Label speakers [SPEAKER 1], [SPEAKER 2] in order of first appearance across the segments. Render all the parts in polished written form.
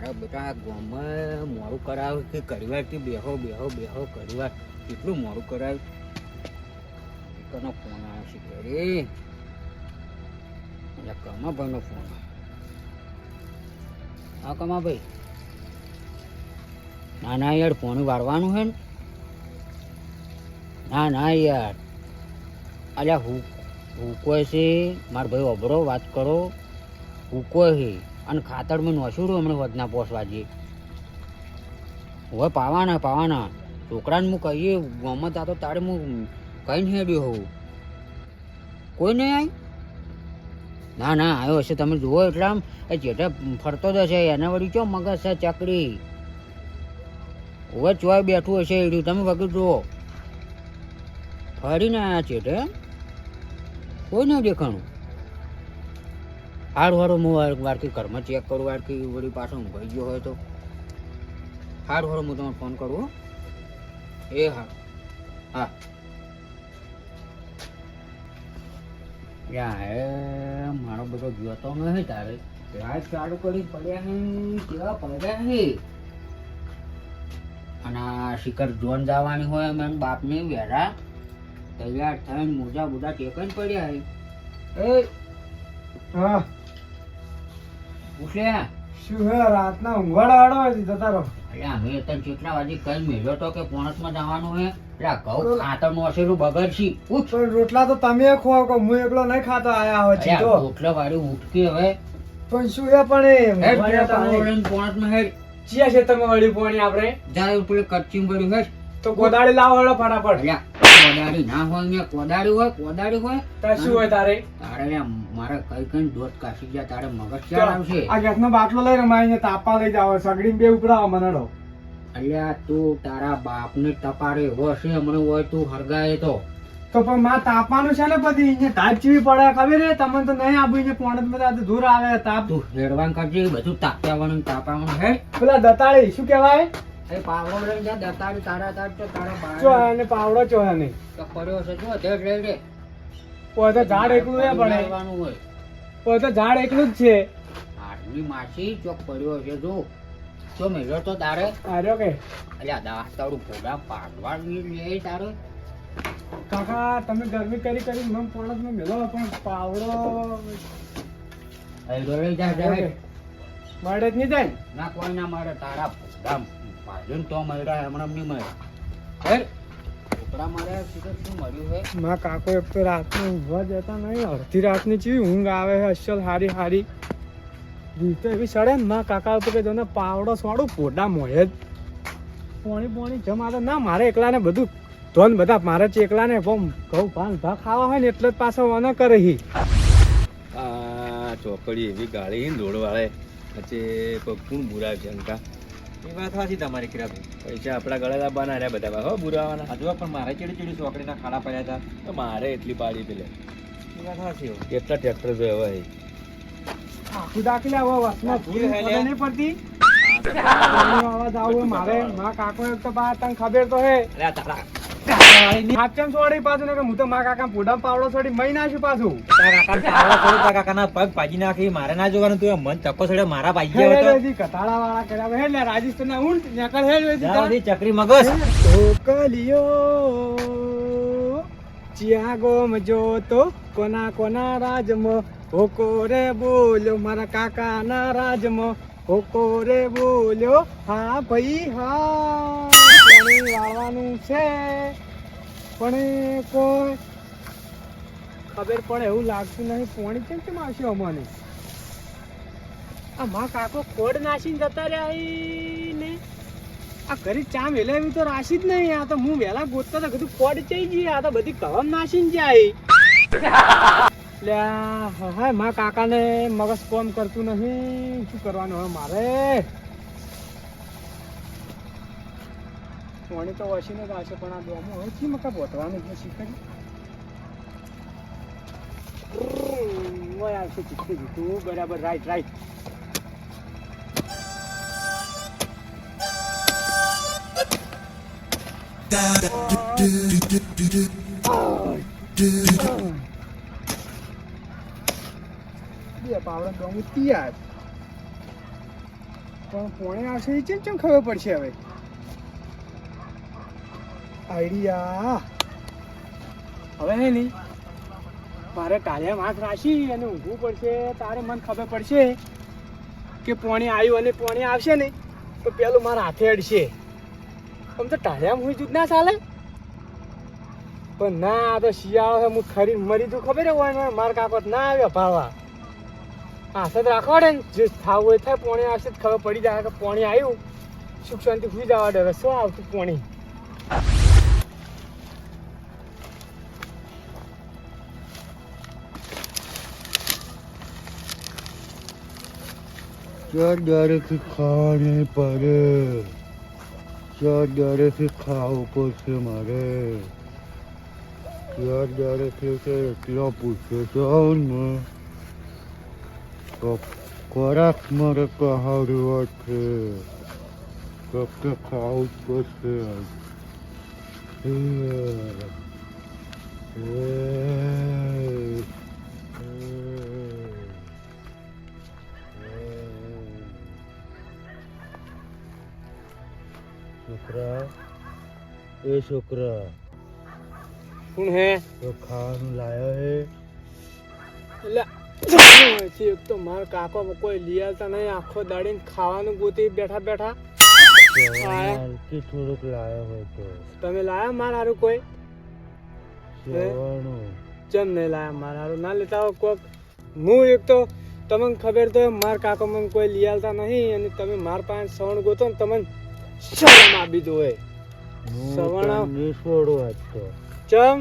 [SPEAKER 1] મારા બેટા ગામમાં મોડું કરાવ કે કરીવારથી બેહો બેહો બેહો કરીવાર કેટલું મોડું કરાવ્યું. કનો ફોન આવ્યો છે ઘરે? એટલે કમાભાઈનો ફોન. હા કમાભાઈ. ના ના યાર ફોન વાળવાનું છે ને. ના ના યાર અલ્યા હું કોઈ છે મારા ભાઈ અભરો વાત કરો. હું કોઈ છે અને ખાતર મેં નોશું હમણાં વધના પોસવા જઈએ. હવે પાવાના છોકરાને હું કહીએ ગમત આ તો તારે હું કઈ હેડ્યો હોઉં. કોઈ નહીં આવી? ના ના આવ્યો હશે. તમે જુઓ એટલે આમ એ જેઠે ફરતો જ હશે. એને વળી ચો મગજ છે ચકડી. હવે ચોય બેઠું હશે એડ્યું. તમે વગર જુઓ ફરીને આવ્યા ચેઠે. કોઈ નહીં દેખાણું. હારું હું વારથી ઘરમાં ચેક કરું. વારથી વળી પાછો ઊંઘાઈ ગયો હોય તો હારું હું તમને ફોન કરું. એ હા હા યા હે મારો બધો જોતો નહીં તારે રાત ચાલુ કરી પડ્યા હે કેવા પડ્યા હે. અને આ શિખર જોન જવાની હોય એમ બાપને વેરા તૈયાર થઈને મોજા બોજા ટેકન પડ્યા હે. એ
[SPEAKER 2] હા
[SPEAKER 1] ઉઠ્યા
[SPEAKER 2] શું હે રાતના ઊંઘવાડા વાળો હોય જતા રહો.
[SPEAKER 1] એટલે અમે તને કેટલા વાગે કઈ મેળ્યો તો કે પોણસમાં જવાનું હે. એટલે ઘઉં ખાતર નું હશેલું બગડશી.
[SPEAKER 2] પણ રોટલા તો તમે ખો કે હું એકલો નહીં ખાતો આયા હોય ચીતો.
[SPEAKER 1] રોટલા વાળી ઉઠકી હવે
[SPEAKER 2] પણ શું હે પણ
[SPEAKER 1] પોણસમાં હેડ
[SPEAKER 2] ચિયા છે તમે વળી પોણી આપણે
[SPEAKER 1] જાય પેલું કચ્ચી પડ્યું હેડ
[SPEAKER 2] તો કોદાળી લાવો હળો ફટાફટ.
[SPEAKER 1] કોદાળી ના હોય ને કોદાળી હોય
[SPEAKER 2] તાર શું હોય તારે
[SPEAKER 1] તારે મારે કઈ દોત કાશી ગયા તારે મગજ ચાલ આવશે.
[SPEAKER 2] આ ગેસનો બાટલો લઈ રમાઈને તાપા લઈ જાવ સગડી બે ઉપડાવો મનડો.
[SPEAKER 1] અલ્યા તું તારા બાપને તપાડે એવો હશે હમણાં હોય તું હરગાય તો
[SPEAKER 2] પણ માં તાપવાનું છે ને બધી અહીંયા તાપ ચીવી પડે ખબર હે તમને તો નહીં આવું અહીંયા પોણત બધા દૂર આવે તાપ.
[SPEAKER 1] તું હેડવાન કરજે બધું તાપાવાનું હે.
[SPEAKER 2] પેલા દતાળી શું કહેવાય
[SPEAKER 1] એ પાવડો લઈ જા દતાડી તારા તાર તો તારા બાર
[SPEAKER 2] ચો અને પાવડો ચો ને
[SPEAKER 1] તો પડ્યો છે જો તે લઈ લે.
[SPEAKER 2] કોઈ તો ઝાડ એકલું હે પણ
[SPEAKER 1] લેવાનું હોય
[SPEAKER 2] કોઈ તો ઝાડ એકલું જ છે.
[SPEAKER 1] આટલી માછી ચોક પડ્યો છે જો તો મેળ્યો તો તારે
[SPEAKER 2] આર્યો કે
[SPEAKER 1] અલ્યા દાસ્તાડું ફોડા પાડવા લે તારે.
[SPEAKER 2] કાકા તમે ગરમી કરી મને પોણત માં મેલો પણ પાવડો
[SPEAKER 1] લઈ જા જાય
[SPEAKER 2] મળે જ નહીં જાય
[SPEAKER 1] ના કોઈ ના મળે તારા ફોડા પાડ્યું તો મળ્યા હમણાં નહીં મળે. હે ફોડા માર્યા શું મળ્યું હે.
[SPEAKER 2] માં કાકો એક તો રાતને ઊંઘવા જતા નહીં અડધી રાતની ચીવી ઊંઘ આવે છે અસલ હારી રીત તો એવી સડે ને માં કાકા ઉપર કે જોને પાવડો સોડું ફોડા મોહે જ પોણી જમા તો ના મારે એકલાને બધું ધોન બધા મારે એકલાને ઘઉં ભાન ભા ખાવા હોય ને એટલે જ પાછો ન કરે હી.
[SPEAKER 3] આ ચોકડી એવી ગાળી દોડ વાળે પછી કોણ બુરાવ છે અંકા
[SPEAKER 4] એ વાત સાચી તમારી કિરાભાઈ.
[SPEAKER 3] પૈસા આપણા ગળે લાવવાના રહ્યા બધા હો બુરાવાના.
[SPEAKER 4] હજુ પણ મારે ચીડી ચોકડીના ખાડા પડ્યા હતા.
[SPEAKER 3] તો મારે એટલી પાડી પેલે
[SPEAKER 4] એ વાત સાચી હોય.
[SPEAKER 3] કેટલા ટ્રેક્ટર જોયા હોય
[SPEAKER 2] આખું દાખલા હવે વસમાં ધૂળ
[SPEAKER 4] હે લે.
[SPEAKER 2] નહીં પડતી અવાજ આવો મારે માં કાકો એક તો બા તને ખબર તો હે
[SPEAKER 4] અલ્યા તારા
[SPEAKER 2] હાચમ છોડી પાછું ને કે હું તો માં કાકા પૂડા પાવડો છોડી મહી નાખ્યું પાછું
[SPEAKER 4] કાકાના પગ પાજી નાખી મારે ના જોવાનું તું મન ચક્કો છોડે મારા પાજી ગયો હતો.
[SPEAKER 2] કટાળા વાળા કર્યા હે લે રાજસ્થાન ના ઊંટ નેકળ હે
[SPEAKER 4] જા બધી ચકરી મગજ
[SPEAKER 2] ઢોકલિયો ચિયા ગોમ જો તો કોના રાજમાં હોકો રે બોલ્યો મારા કાકા ના રાજમાં હોકો રે બોલ્યો હા ભાઈ હા પાણી વાળવાનું છે પણ કોઈ ખબર પડે એવું લાગતું નહીં. પાણી કેમ આવશે અમને આ માં કાકો ખોડ નાસીને જતા રહ્યા ને આ ઘરે ચા વેલાવી તો રાશી જ નહીં. આ તો હું વહેલા ગોતતા તો કીધું ખોડ ચઈ ગઈ. આ તો બધી કવમ નાસીને જાય. હા માં કાકાને મગજ કોમ કરતું નહીં. શું કરવાનું હવે મારે પાણી તો વસીને જ આવશે પણ આ ડોમો હવે શી મકા બોતવાનું છે શીખર આવશે ચીખી દીધું બરાબર રાઈટ બે પાવડા ડોમું તૈયાર પણ પોણે આવશે એ ચેમ ચેમ ખબર પડશે હવે આઈડિયા હવે હે નહીં મારે ટાળિયા હાથ રાખી અને ઊંઘવું પડશે તારે મને ખબર પડશે કે પોણી આવ્યું અને પોણી આવશે ને તો પેલું મારા હાથે અડશે આમ તો ટાળિયામાં હું જ ના ચાલે પણ ના આ તો શિયાળો છે હું ખરી મરી તું ખબર હોય ને મારા કાકો ના આવ્યો ભાવા હાથ જ રાખવાડે ને જે થાવ હોય થાય પોણી આવશે તો ખબર પડી જાય કે પોણી આવ્યું સુખ શાંતિ સુઈ જવા દે હવે શું આવતું પોણી
[SPEAKER 1] क्या डर से खाने पड़े क्या डर से खाओ पड़શે મારે क्या डर से એટલા પૂછે છે ખોરાક મારે કહાડવા છે ફક્ત ખાવું જ પડશે છોકરા એ છોકરા
[SPEAKER 2] શું હે
[SPEAKER 1] તો ખાવાનું લાયો હે
[SPEAKER 2] એટલે હોય છે એક તો મારા કાકો કોઈ લઈ આવતા નહીં આખો દાડીને ખાવાનું ગોતી બેઠા બેઠા
[SPEAKER 1] કે થોડુંક લાયો હોય તો
[SPEAKER 2] તમે લાયા મારા હારું કોઈ
[SPEAKER 1] જવાનું
[SPEAKER 2] ચમ નહીં લાયા મારા હારું ના લેતા હો કોક હું એક તો તમને ખબર તો મારા કાકો મને કોઈ લઈ આવતા નહીં અને તમે મારા પાસે સવણ ગોતો ને તમને શરમ આપી દો હોય સવણ
[SPEAKER 1] નહીં છોડું આજ તો
[SPEAKER 2] ચમ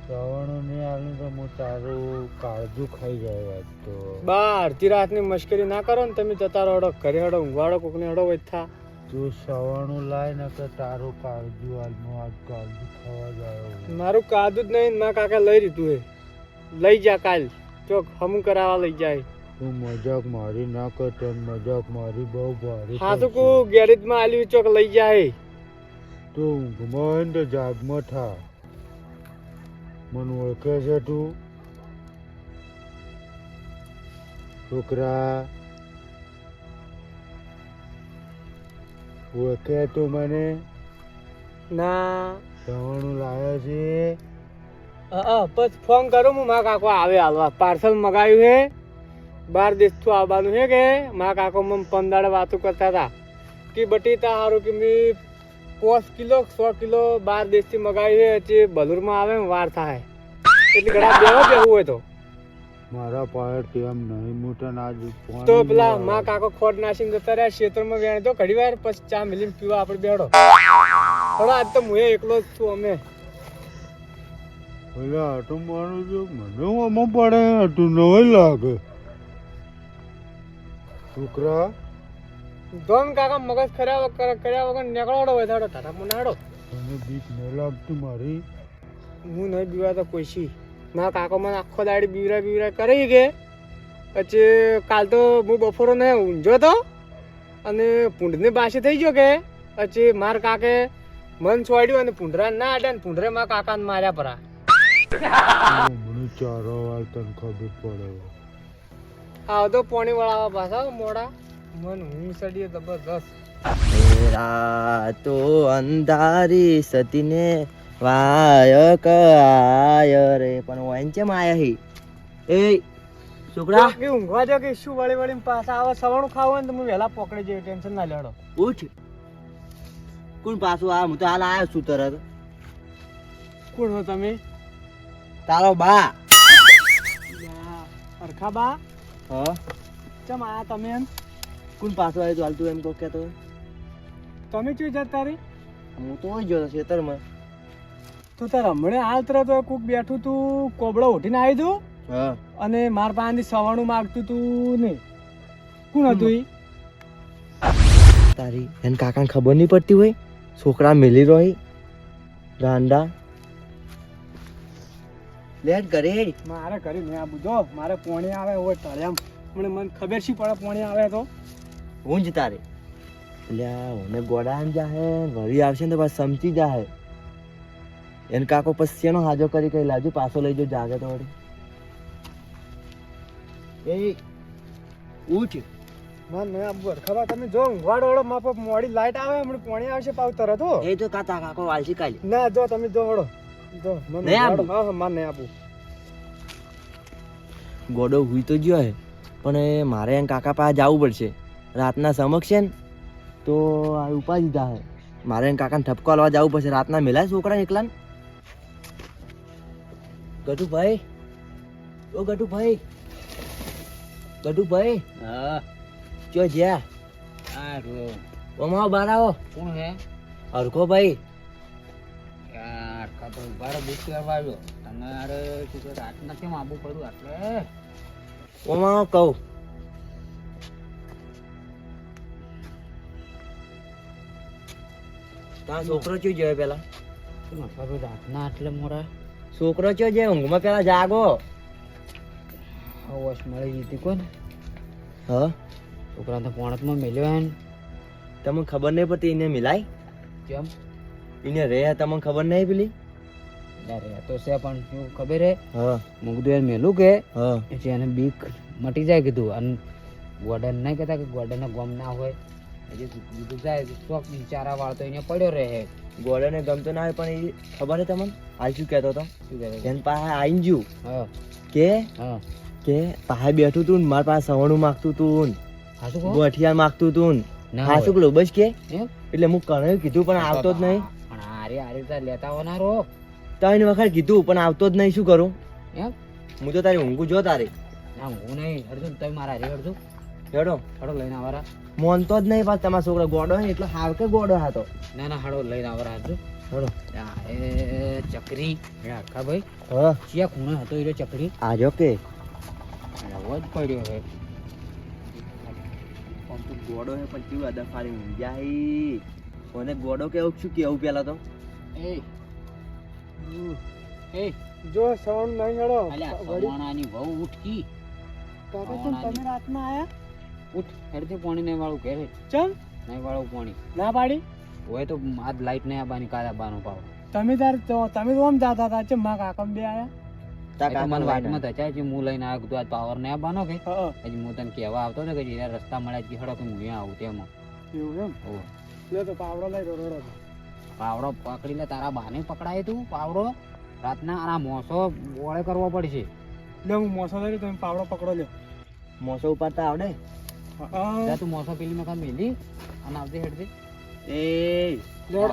[SPEAKER 1] સવણું નહીં આવું તો હું તારું કાળજું ખાઈ જાય આજ તો
[SPEAKER 2] બા અડધી રાતની મશ્કરી ના કરો ને તમે જતા રહો ઘરે હડો ઊંઘવાડો કોકને હડો હોય થા
[SPEAKER 1] તું સવણું લાય ને કે તારું કાળજું હાલમાં આજ કાળજું ખાવા જાય
[SPEAKER 2] મારું કાદું જ નહીં મારા કાકા લઈ લીધું હે લઈ જા કાલ ચોક હમું કરાવવા લઈ જાય
[SPEAKER 1] તું મજાક મારી ના કરતો મજાક મારી બહુ ભારે
[SPEAKER 2] હા તો કો ગેરેજમાં આલ્યું ચોક લઈ જાય
[SPEAKER 1] તું ઊંઘમાં હોય ને તો જાગમાં થા મને ઓળખે છે તું છોકરા ઓળખે તું મને
[SPEAKER 2] ના
[SPEAKER 1] સવણું લાયો છે
[SPEAKER 2] પછી ફોન કરું હું મારા કાકો આવે હાલવા પાર્સલ મગાવ્યું હે 12 દેશથી આવવાનું છે કે મારા કાકો મને 15 વાતો કરતા હતા કે બટેટા સારું કે મેં 5 કિલો 100 કિલો 12 દેશથી મગાવ્યું છે જે બલુરમાં આવે ને વાર થાય એટલે ઘણા બેવું હોય તો
[SPEAKER 1] મારા પાયર કેમ નહીં મોટા ના
[SPEAKER 2] તો પેલા મારા કાકો ખોટ નાસીને જતા રહ્યા ક્ષેત્રમાં વેણ તો ઘડી વાર પછી ચા મિલીને પીવા આપણે બેડો થોડો આજ તો હું એકલો જ છું અમે
[SPEAKER 1] પેલા આટો મારું જો મને આમાં પડે આટું નવાઈ લાગે છોકરા
[SPEAKER 2] ધોન કાકા મગજ કર્યા વગર નીકળવાડો હોય થાડો ટાટા મને હાડો
[SPEAKER 1] તને બીક ન લાગતી મારી
[SPEAKER 2] હું નહીં બીવાતો કોઈ છી મારા કાકો મને આખો દાડી બીવરા કરી કે પછી કાલ તો હું બપોરો ને ઊંઝો તો અને પૂંઢની બાસી થઈ ગયો કે પછી મારા કાકે મન છોડ્યું અને પૂંઢરા ના આડ્યા ને પૂંઢરે મારા કાકાને માર્યા પરા
[SPEAKER 1] મને ચારો વાર તને ખબર પડે
[SPEAKER 2] આવ તો પોણી વાળા પાછા મોડા મન હું સડીએ જબરદસ્ત
[SPEAKER 5] રાતો અંધારી સતીને વાય કયા રે પણ વાંચેમ આયા હી એ છોકરા
[SPEAKER 2] કે ઊંઘવા જો કે શું વળી પાછા આવા સવાણું ખાવું હોય ને તો હું વહેલા પકડી જઈએ ટેન્શન ના લેડો
[SPEAKER 5] ઉઠ કોણ પાછું આ હું તો હાલ આવ્યો છું તરત
[SPEAKER 2] કોણ હો તમે
[SPEAKER 5] તારો બા
[SPEAKER 2] અરખા બા
[SPEAKER 5] હા
[SPEAKER 2] ચમ આયા તમે એમ
[SPEAKER 5] કોણ પાછું આવ્યું તું હાલ તું એમ કહો કેતો
[SPEAKER 2] તમે ચુઈ જતા રી
[SPEAKER 5] હું તો હોય ગયો ખેતરમાં
[SPEAKER 2] તું તાર હમણે હાલ તરત કોક બેઠું તું કોબળો ઉઠીને આવી તું
[SPEAKER 5] હા
[SPEAKER 2] અને માર પાસેથી સવાણું માગતું તું ને કોણ હતું ઈ
[SPEAKER 5] તારી એને કાકાને ખબર નહીં પડતી હોય છોકરા મેલી રહી ગાંડા લેટ કરે
[SPEAKER 2] મારે કરી ને આ બધો મારે પોણી આવે હોય તળ્યામ મને ખબર શી પડે પોણી આવે તો
[SPEAKER 5] હું જ તારે એટલે મને ગોડાન જાહે વળી આવશે ને તો પાછું સમજી જાહે એને કાકો પછી એનો હાજો કરી કઈ લાજુ પાછો લઈ જો જાગે તો વળી એ ઉઠ
[SPEAKER 2] ના નહીં આબુ ખબર તમે જો ઊંઘવાડો હળો માપ મોડી લાઈટ આવે હમણાં પાણી આવશે પાવ તરત હો
[SPEAKER 5] એ તો કાકા કાકો વાલસી કાલે
[SPEAKER 2] ના જો તમે જો હળો જો મને
[SPEAKER 5] નહીં આબુ?
[SPEAKER 2] હા હા માન નહીં આપું
[SPEAKER 5] ગોડો હુઈ તો ગયો હે પણ એ મારે એમ કાકા પાસે જવું પડશે રાતના સમક્ષ છે ને તો આ ઉપાધિ થાય મારે એમ કાકાને ઠપકો લેવા જવું પડશે રાતના મેલાય છોકરા એકલા ગટુભાઈ ઓ ગટુભાઈ ગટુભાઈ
[SPEAKER 1] હા
[SPEAKER 5] ચો જ્યા
[SPEAKER 1] આ રો
[SPEAKER 5] ઓમાં બાર આવો
[SPEAKER 1] કોણ હે
[SPEAKER 5] હરખો ભાઈ
[SPEAKER 1] યાર કાતો ઉભારો બુક કરવા આવ્યો તમારે શું કે રાતના કેમ આબુ પડ્યું આટલે
[SPEAKER 5] ઓમાં આવો કહું તારો છોકરો ચો જોયો પેલા
[SPEAKER 1] શું ખબર રાતના આટલે મોડા
[SPEAKER 5] છોકરો ચો જે ઊંઘમાં પેલા જાગો
[SPEAKER 1] હોશ મળી જીતી કોણ
[SPEAKER 5] હા
[SPEAKER 1] છોકરા તો પોણતમાં મેલ્યો હે ને
[SPEAKER 5] તમને ખબર નહીં પડતી એને મિલાય
[SPEAKER 1] કેમ
[SPEAKER 5] એને રે તમને ખબર નહીં પેલી
[SPEAKER 1] રે તો છે પણ શું ખબર હે
[SPEAKER 5] હા
[SPEAKER 1] મુગદું એને મેલું કે
[SPEAKER 5] હા
[SPEAKER 1] એટલે એને બીક મટી જાય કીધું અને ગોડન નહીં કહેતા કે ગોડન ગમ ના હોય એટલે કીધું જાય શોખ બિચારા વાળતો એને પડ્યો રહે
[SPEAKER 5] ગોળને ગમતો ના હોય પણ એ ખબર છે તમને આ શું કહેતો હતો
[SPEAKER 1] શું કહે
[SPEAKER 5] એની પાસે આવીને જ્યું
[SPEAKER 1] હા
[SPEAKER 5] કે
[SPEAKER 1] હા
[SPEAKER 5] કે પાસે બેઠું તું ને મારા પાસે સવણું માગતું તું
[SPEAKER 1] હા શું કહો
[SPEAKER 5] ગોઠિયા માગતું તું
[SPEAKER 1] ના
[SPEAKER 5] હા શું કરું બસ કે
[SPEAKER 1] એમ
[SPEAKER 5] એટલે હું કણે કીધું પણ આવતો જ નહીં
[SPEAKER 1] પણ આરે આરે લેતા હોનારો
[SPEAKER 5] 3 વખત કીધું પણ આવતો જ નહીં શું કરું
[SPEAKER 1] એમ
[SPEAKER 5] હું તો તારી ઊંઘું જો તારી
[SPEAKER 1] ના હું નહીં અડધું તમે મારા હારે અડધું
[SPEAKER 5] હેડો
[SPEAKER 1] હડો લઈને આવરા
[SPEAKER 5] મોનતો જ નહીં પાછ તમારા છોકરો ગોડો હોય ને એટલો હાવ કે ગોડો હતો
[SPEAKER 1] ના ના હડો લઈને આવરા હાજુ
[SPEAKER 5] હેડો
[SPEAKER 1] એ ચકરી આખા ભાઈ
[SPEAKER 5] હા
[SPEAKER 1] ચિયા ખૂણે હતો એ ચકરી
[SPEAKER 5] આજો કે
[SPEAKER 1] આવો જ પડ્યો હે
[SPEAKER 5] ગોડો હે પણ કેવું અદા ફાડી ઊંઘ્યા કોને ગોડો કેવું શું કેવું પેલા તો
[SPEAKER 1] એ એ
[SPEAKER 2] જો સવણ નહીં હળો
[SPEAKER 1] અલ્યા
[SPEAKER 2] વળી
[SPEAKER 1] સવાણાની વહુ ઉઠકી
[SPEAKER 2] કાકા કેમ તમે રાતના આયા
[SPEAKER 1] ઉઠ હેડથી પાણી નહીં વાળું ઘેરે
[SPEAKER 2] ચમ
[SPEAKER 1] નહીં વાળું પાણી
[SPEAKER 2] ના પાડી
[SPEAKER 1] હોય તો આજ લાઈટ નહીં આવવાની કાલે આવવાનું પાવ
[SPEAKER 2] તમે તમે તો આમ જાતા હતા ચમ માં કાકા બે આયા
[SPEAKER 5] તા
[SPEAKER 1] મને
[SPEAKER 5] કાકા
[SPEAKER 1] વાતમાં થચાય છે હું લઈને આવ્યો કીધું આજ પાવર નહીં આવવાનો કે
[SPEAKER 2] હા
[SPEAKER 1] હજી હું તને કહેવા આવતો ને કે જે રસ્તા મળ્યા છે હડો કે હું અહીંયા આવું તેમાં
[SPEAKER 2] એવું એમ
[SPEAKER 1] ઓ
[SPEAKER 2] લે તો પાવડો લઈ રોડો
[SPEAKER 1] પાવડો પકડી લે તારા બાને પકડાય તું પાવડો રાતના આ મોસો બોળે કરવો પડશે
[SPEAKER 2] લે હું મોસો લઈ તમે પાવડો પકડો લ્યો
[SPEAKER 5] મોસો ઉપાડતા આવડે
[SPEAKER 1] જા તું મોસો પેલી મકા મેલી અને આવતી હેડતી
[SPEAKER 5] એ
[SPEAKER 2] લેડ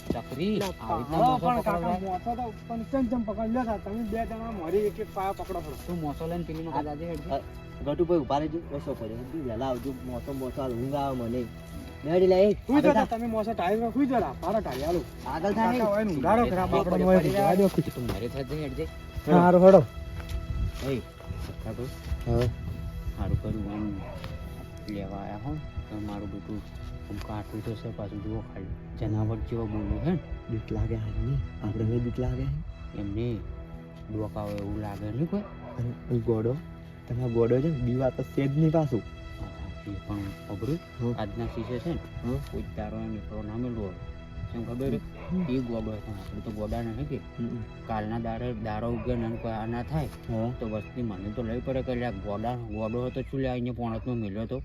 [SPEAKER 1] ચકરી આવી રીતના
[SPEAKER 2] હા,
[SPEAKER 1] મોસો
[SPEAKER 2] પણ કાકા
[SPEAKER 1] પકડવાય.
[SPEAKER 2] મોસો તો પણ ચમ પકડ લેતા તમે બે જણા મારી એક એક પાયા પકડો છો
[SPEAKER 1] તું મોસો લઈને પેલી મકા જાજે હેડતી
[SPEAKER 5] ગટુ ભાઈ ઉભા રહેજો ઓછો પડે તું વહેલા આવજો મોસો મોસો હાલ ઊંઘ આવે મને લેડી લે
[SPEAKER 2] સુઈ જતા તમે મોસો ટાઈમ સુઈ જતા પારા ટાળી હાલો
[SPEAKER 5] આગળ
[SPEAKER 2] કાકા હોય ને ઊંઘાડો ખરાબ આપણે
[SPEAKER 1] હોય
[SPEAKER 2] હોય ઊંઘાડો.
[SPEAKER 1] તું મારે થાજે હેડજે
[SPEAKER 2] હારું હળો
[SPEAKER 1] ઓય કાકા
[SPEAKER 5] હા
[SPEAKER 1] સારું કર્યું આમ લેવા આયા હો તો મારું બેટું આમ કાઠું તો છે પાછું જુઓ ખાલી જનાવર જેવો બોલું હે ને
[SPEAKER 5] બીક લાગે હાલની આપણે બીક લાગે
[SPEAKER 1] એમને ડોકા હોય એવું લાગે નહીં કોઈ
[SPEAKER 5] અને ગોડો તમારો ગોડો છે ને બીવા તો સેજ નહીં પાછું
[SPEAKER 1] એ પણ ખબરું
[SPEAKER 5] હમ.
[SPEAKER 1] આજના શીશે છે ને
[SPEAKER 5] હમ.
[SPEAKER 1] કોઈ તારો નીકળો ના મેળવો શું ખબર એ ગોડો છે આપણે તો ગોડા નથી કે કાલના દાડો ઉગે ને કોઈ આ ના થાય
[SPEAKER 5] હા
[SPEAKER 1] તો વસ્તી મને તો લઈ પડે કે લ્યા ગોડો હતો શું લ્યા અહીંયા પોણતમાં મેળ્યો તો